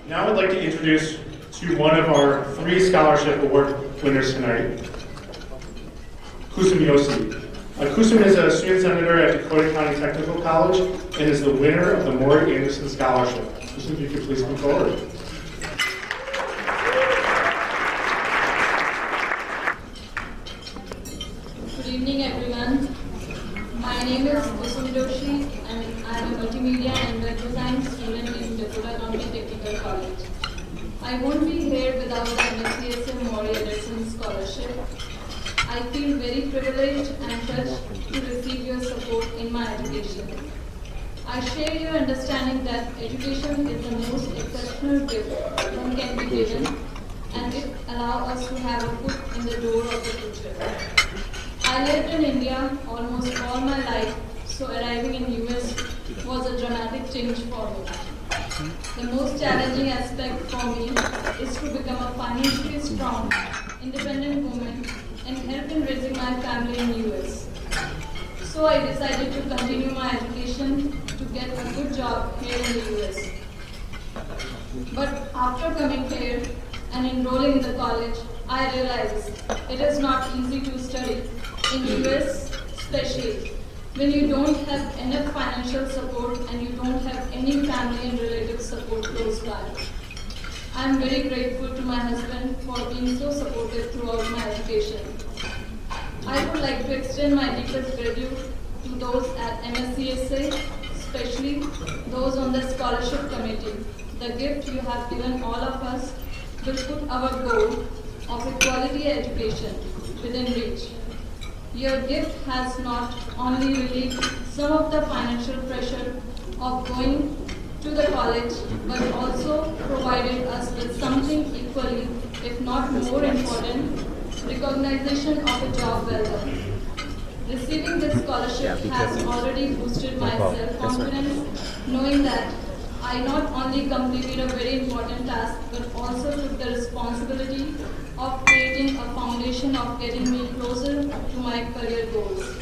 Now I'd like to introduce to one of our 3 scholarship award winners tonight, Kusum Joshi. Kusum is a student senator at Dakota County Technical College and is the winner of the Morrie Anderson Scholarship. Kusum, if you could please come forward. Good evening, everyone. My name is Kusum Joshi, and I am a multimedia and web design student in Dakota County Technical College. I won't be here without the MSCSA Morrie Anderson Scholarship. I feel very privileged and touched to receive your support in my education. I share your understanding that education is the most exceptional gift one can be given, and it allows us to have a foot in the door of the future. I lived in India almost all my life, so arriving in US was a dramatic change for me. The most challenging aspect for me is to become a financially strong, independent woman and help in raising my family in US. So I decided to continue my education to get a good job here in the US. But after coming here and enrolling in the college, I realized it is not easy to study in US, especially when you don't have enough financial support and you don't have any family and relative support close by. I am very grateful to my husband for being so supportive throughout my education. I would like to extend my deepest gratitude to those at MSCSA, especially those on the scholarship committee. The gift you have given all of us will put our goal of equality education within reach. Your gift has not only relieved some of the financial pressure of going to the college, but also provided us with something equally, if not more important, recognition of a job well done. Receiving this scholarship has already boosted my self-confidence, knowing that I not only completed a very important task, but also took the responsibility of creating a foundation of getting me closer to my career goals.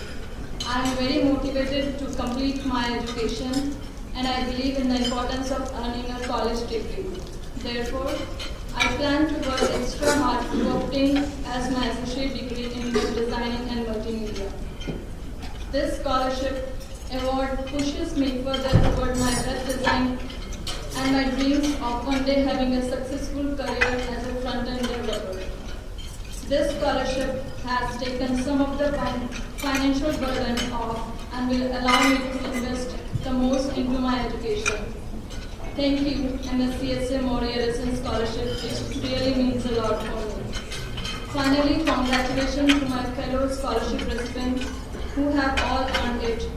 I am very motivated to complete my education, and I believe in the importance of earning a college degree. Therefore, I plan to work extra hard to obtain as my associate degree in web designing and multimedia. This scholarship award pushes me further toward my web design and my dreams of one day having a successful career as a front-end developer. This scholarship has taken some of the financial burden off and will allow me to invest the most into my education. Thank you, MSCSA Morrie Anderson Scholarship, which really means a lot for me. Finally, congratulations to my fellow scholarship recipients who have all earned it.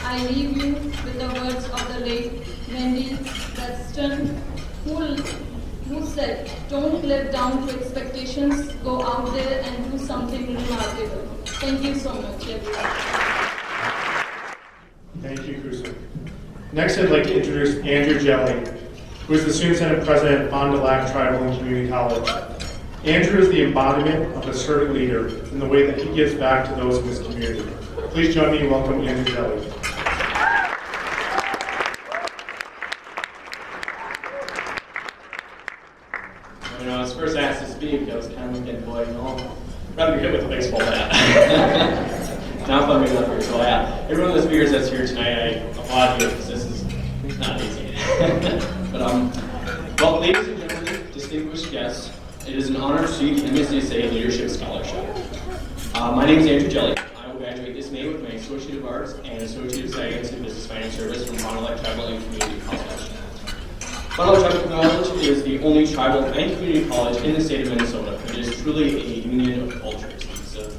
I leave you with the words of the late Wendy Preston, who said, "Don't live down to expectations, go out there and do something remarkable." Thank you so much, everyone. Thank you, Kusum. Next, I'd like to introduce Hjelle, who is the Student Senate President at Fond du Lac Tribal and Community College. Andrew is the embodiment of a servant leader in the way that he gives back to those in his community. Please join me in welcoming Andrew Hjelle. When I was first asked to speak, I was kind of looking, boy, rather be hit with a baseball bat. Now I'm bumming up here, so yeah. Every one of the speakers that's here tonight, I applaud you because this is not easy. But well, ladies and gentlemen, distinguished guests, it is an honor to receive the MSCSA Leadership Scholarship. My name is Andrew Hjelle. I will graduate this May with my Associate of Arts and Associate of Science in Business Finance Service from Fond du Lac Tribal and Community College. Fond du Lac Tribal College is the only tribal and community college in the state of Minnesota. It is truly a union of cultures. It's an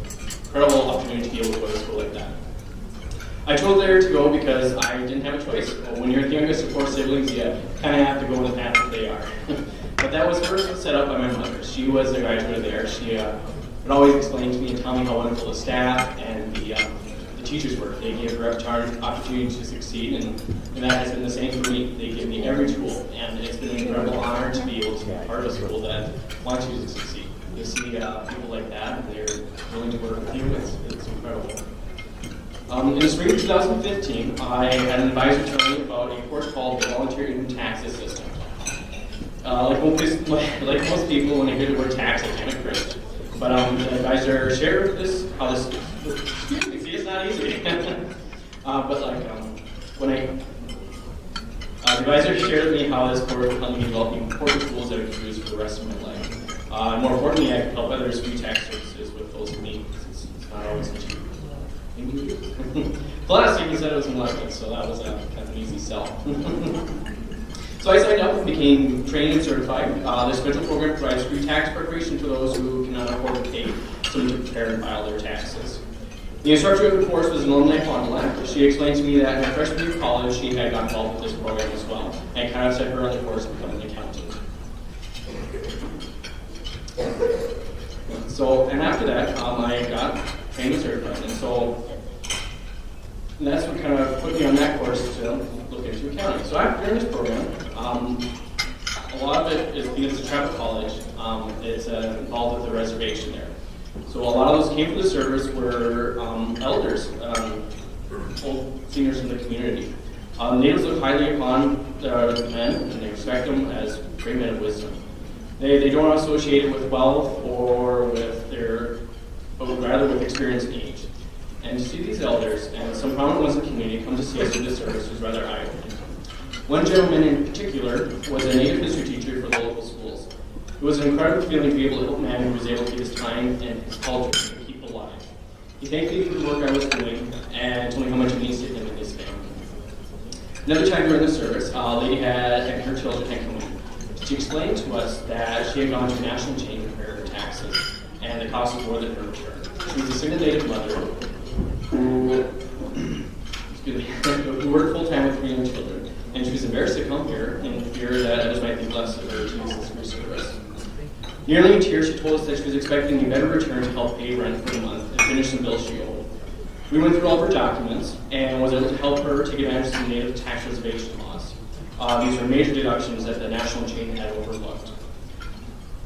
incredible opportunity to be able to go to school like that. I chose there to go because I didn't have a choice. Well, when you're the youngest of 4 siblings, you kind of have to go in the path that they are. But that was first set up by my mother. She was the graduate there. She would always explain to me and tell me how wonderful the staff and the teachers were. They gave her every opportunity to succeed, and that has been the same for me. They give me every tool, and it's been an incredible honor to be able to be part of a school that wants you to succeed. To see people like that, and they're willing to work with you, it's incredible. In the spring of 2015, I had an advisor tell me about a course called the Volunteer Income Tax System. Like most people, when I hear the word tax, I kind of cringe. But the advisor shared how this, excuse me, see, it's not easy. The advisor shared with me how this course will help me develop important tools that I can use for the rest of my life. And more importantly, I can help others do tax services with those in need. It's not always cheap. Plus, he said it was an elective, so that was kind of an easy sell. So I signed up and became trained and certified. The special program provides free tax preparation for those who cannot afford to pay someone to prepare and file their taxes. The instructor of the course was an alumni Fond She explained to me that in her freshman year of college, she had got involved with this program as well, and kind of set her on the course to become an accountant. And after that, I got trained and certified, and that's what kind of put me on that course to look into accounting. So after this program, a lot of it is because it's a travel college. It's involved with the reservation there. So a lot of those came for the service were elders, old seniors in the community. Natives look highly upon the men, and they respect them as great men of wisdom. They don't associate it with wealth or with but rather with experience and age. And to see these elders and some prominent ones in the community come to see us do this service was rather eye-opening. One gentleman in particular was a native history teacher for the local schools. It was an incredible feeling to be able to help a man who was able to take his time and his culture to keep alive. He thanked me for the work I was doing and told me how much it means to him and his family. Another time during the service, a lady and her children had come in. She explained to us that she had gone to a national chain to prepare her taxes, and the cost was more than her return. She was a single native mother who worked full-time with 3 young children, and she was embarrassed to come here in fear that others might think less of her to use this free service. Nearly in tears, she told us that she was expecting a better return to help pay rent for the month and finish some bills she owed. We went through all of her documents and was able to help her take advantage of some native tax reservation laws. These were major deductions that the national chain had overlooked.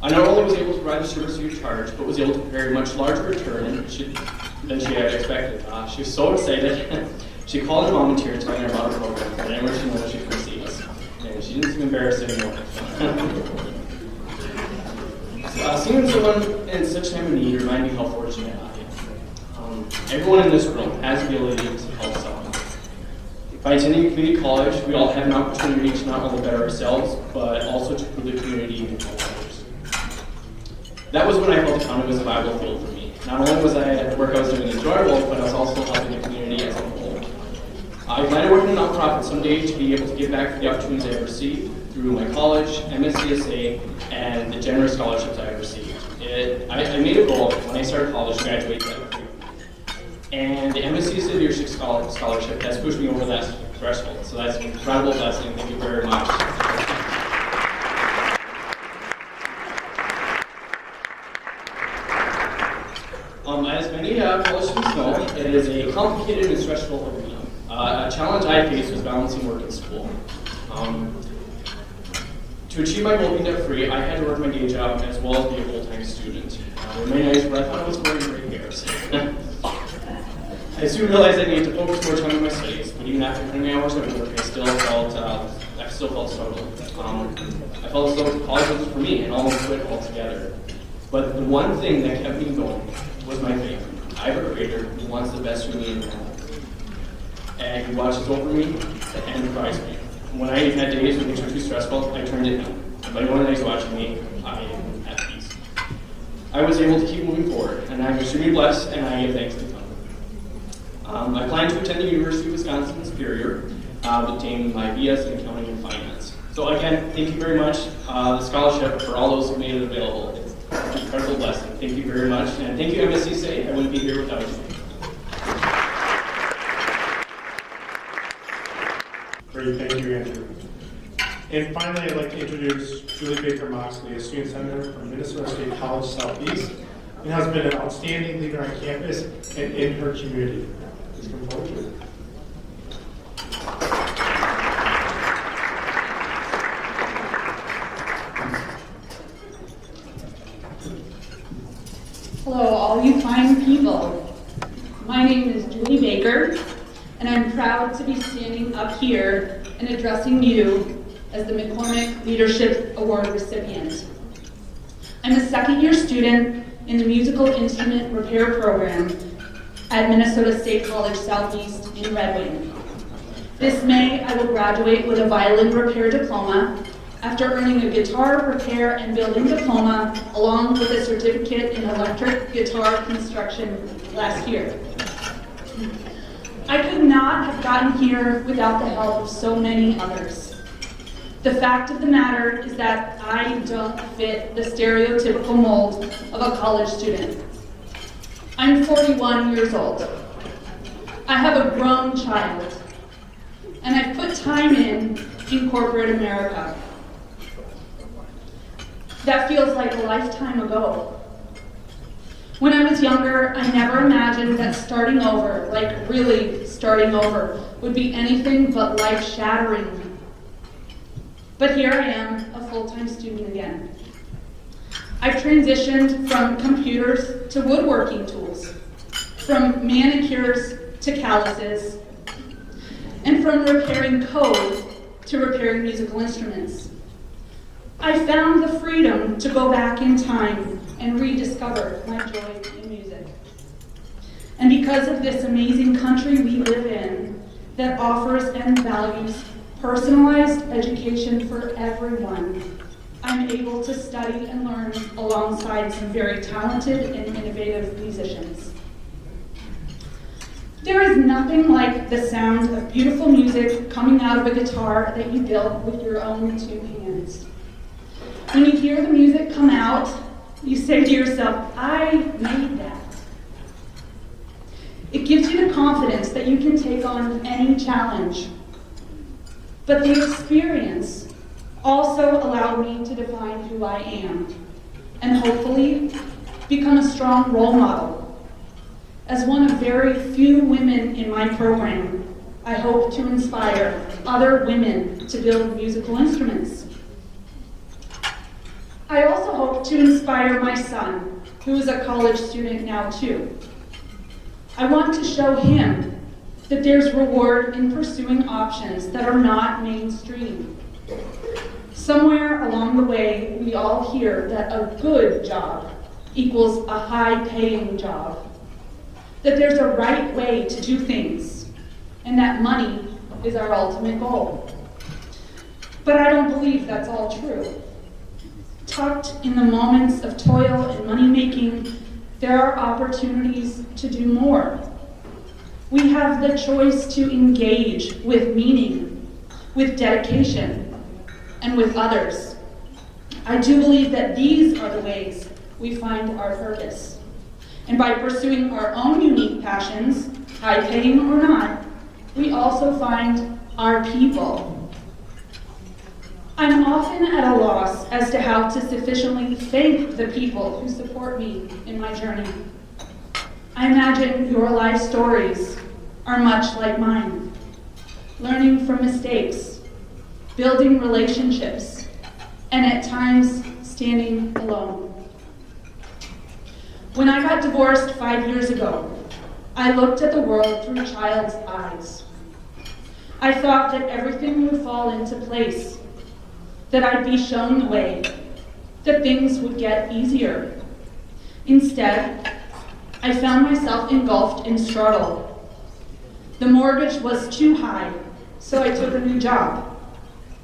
I not only was able to provide the service free of charge, but was able to prepare a much larger return than she had expected. She was so excited. She called her mom in tears telling her about her program, but I never she knew she could see us. And she didn't seem embarrassed anymore. Seeing someone in such time of need reminded me how fortunate I am. Everyone in this room has the ability to help someone. By attending a community college, we all have an opportunity to not only better ourselves, but also to improve the community and help others. That was when I felt accounting was a viable field for me. Not only was the work I was doing enjoyable, but I was also helping the community as a whole. I plan to work in a nonprofit someday to be able to give back for the opportunities I have received through my college, MSCSA, and the generous scholarships I have received. I made a goal when I started college to graduate that year. And the MSCSA Leadership Scholarship has pushed me over that threshold. So that's an incredible blessing. Thank you very much. As many college students know, it is a complicated and stressful arena. A challenge I faced was balancing work and school. To achieve my goal of being debt-free, I had to work my day job as well as be a full-time student. There were many nights where I thought I was wearing gray hairs. I soon realized I needed to focus more time on my studies, but even after 20 hours at work, I still felt struggling. I felt as though college wasn't for me and almost quit altogether. But the one thing that kept me going was my faith. I have a Creator who wants the best for me and my life. And He watches over me and provides me. When I had days when things were too stressful, I turned to Him. But when He's watching me, I am at peace. I was able to keep moving forward, and I'm extremely blessed, and I give thanks to Him. I plan to attend the University of Wisconsin in Superior, obtain my BS in Accounting and Finance. So again, thank you very much, the scholarship, for all those who made it available. It's an incredible blessing. Thank you very much, and thank you, MSCSA. I wouldn't be here without you. Great, thank you, Andrew. And finally, I'd like to introduce Julie Baker Moxley, a student senator from Minnesota State College Southeast, and has been an outstanding leader on campus and in her community. Please come forward, Julie. Hello, all you fine people. My name is Julie Baker, and I'm proud to be standing up here and addressing you as the McCormick Leadership Award recipient. I'm a second-year student in the Musical Instrument Repair Program at Minnesota State College Southeast in Red Wing. This May, I will graduate with a violin repair diploma after earning a guitar repair and building diploma along with a certificate in electric guitar construction last year. I could not have gotten here without the help of so many others. The fact of the matter is that I don't fit the stereotypical mold of a college student. I'm 41 years old. I have a grown child, and I've put time in corporate America. That feels like a lifetime ago. When I was younger, I never imagined that starting over, like really starting over, would be anything but life-shattering. But here I am, a full-time student again. I've transitioned from computers to woodworking tools, from manicures to calluses, and from repairing code to repairing musical instruments. I found the freedom to go back in time and rediscover my joy in music. And because of this amazing country we live in that offers and values personalized education for everyone, I'm able to study and learn alongside some very talented and innovative musicians. There is nothing like the sound of beautiful music coming out of a guitar that you built with your own two hands. When you hear the music come out, you say to yourself, I made that. It gives you the confidence that you can take on any challenge. But the experience also allowed me to define who I am and hopefully become a strong role model. As one of very few women in my program, I hope to inspire other women to build musical instruments. I also hope to inspire my son, who is a college student now too. I want to show him that there's reward in pursuing options that are not mainstream. Somewhere along the way, we all hear that a good job equals a high-paying job, that there's a right way to do things, and that money is our ultimate goal. But I don't believe that's all true. Tucked in the moments of toil and money-making, there are opportunities to do more. We have the choice to engage with meaning, with dedication, and with others. I do believe that these are the ways we find our purpose. And by pursuing our own unique passions, high-paying or not, we also find our people. I'm often at a loss as to how to sufficiently thank the people who support me in my journey. I imagine your life stories are much like mine. Learning from mistakes, building relationships, and at times standing alone. When I got divorced 5 years ago, I looked at the world through a child's eyes. I thought that everything would fall into place, that I'd be shown the way, that things would get easier. Instead, I found myself engulfed in struggle. The mortgage was too high, so I took a new job.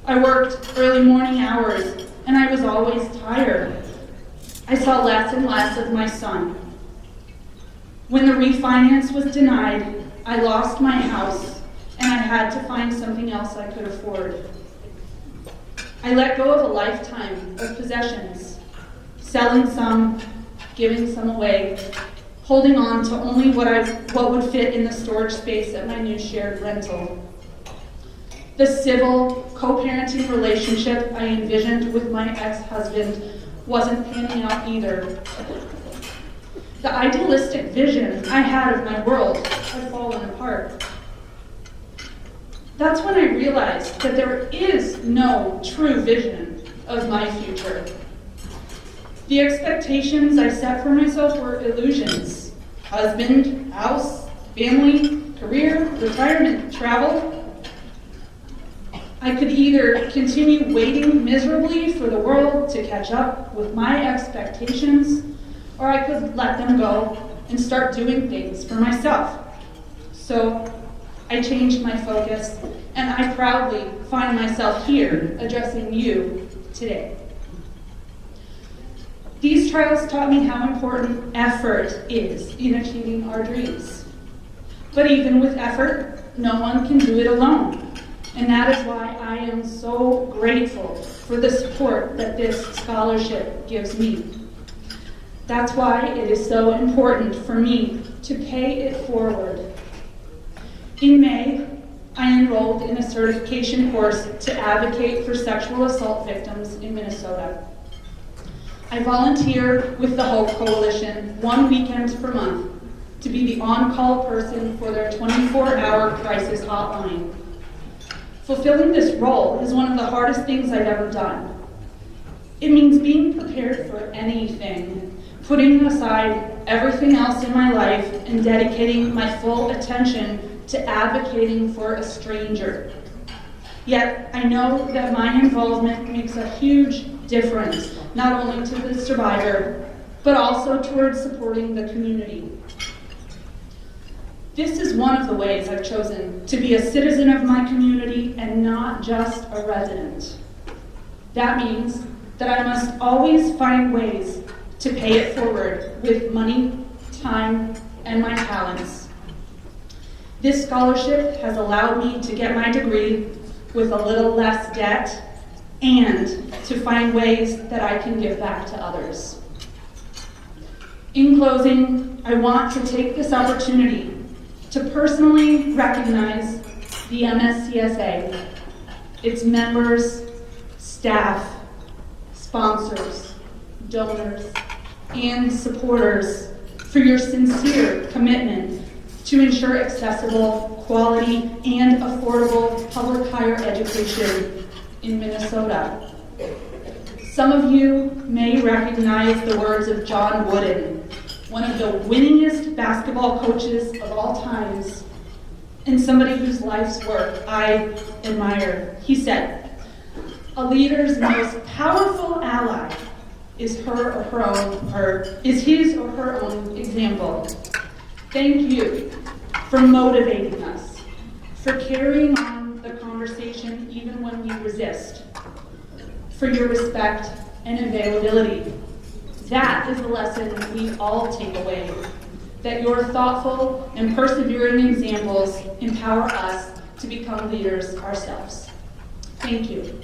I worked early morning hours, and I was always tired. I saw less and less of my son. When the refinance was denied, I lost my house, and I had to find something else I could afford. I let go of a lifetime of possessions, selling some, giving some away, holding on to only what would fit in the storage space at my new shared rental. The civil, co-parenting relationship I envisioned with my ex-husband wasn't panning out either. The idealistic vision I had of my world had fallen apart. That's when I realized that there is no true vision of my future. The expectations I set for myself were illusions. Husband, house, family, career, retirement, travel. I could either continue waiting miserably for the world to catch up with my expectations, or I could let them go and start doing things for myself. So I changed my focus, and I proudly find myself here addressing you today. These trials taught me how important effort is in achieving our dreams. But even with effort, no one can do it alone. And that is why I am so grateful for the support that this scholarship gives me. That's why it is so important for me to pay it forward. In May, I enrolled in a certification course to advocate for sexual assault victims in Minnesota. I volunteer with the Hope Coalition 1 weekend per month to be the on-call person for their 24-hour crisis hotline. Fulfilling this role is one of the hardest things I've ever done. It means being prepared for anything, putting aside everything else in my life and dedicating my full attention to advocating for a stranger. Yet, I know that my involvement makes a huge difference, not only to the survivor, but also towards supporting the community. This is one of the ways I've chosen to be a citizen of my community and not just a resident. That means that I must always find ways to pay it forward with money, time, and my talents. This scholarship has allowed me to get my degree with a little less debt and to find ways that I can give back to others. In closing, I want to take this opportunity to personally recognize the MSCSA, its members, staff, sponsors, donors, and supporters for your sincere commitment to ensure accessible, quality, and affordable public higher education in Minnesota. Some of you may recognize the words of John Wooden, one of the winningest basketball coaches of all times, and somebody whose life's work I admire. He said, "A leader's most powerful ally is his or her own example." Thank you for motivating us, for carrying on the conversation even when we resist, for your respect and availability. That is the lesson we all take away, that your thoughtful and persevering examples empower us to become leaders ourselves. Thank you.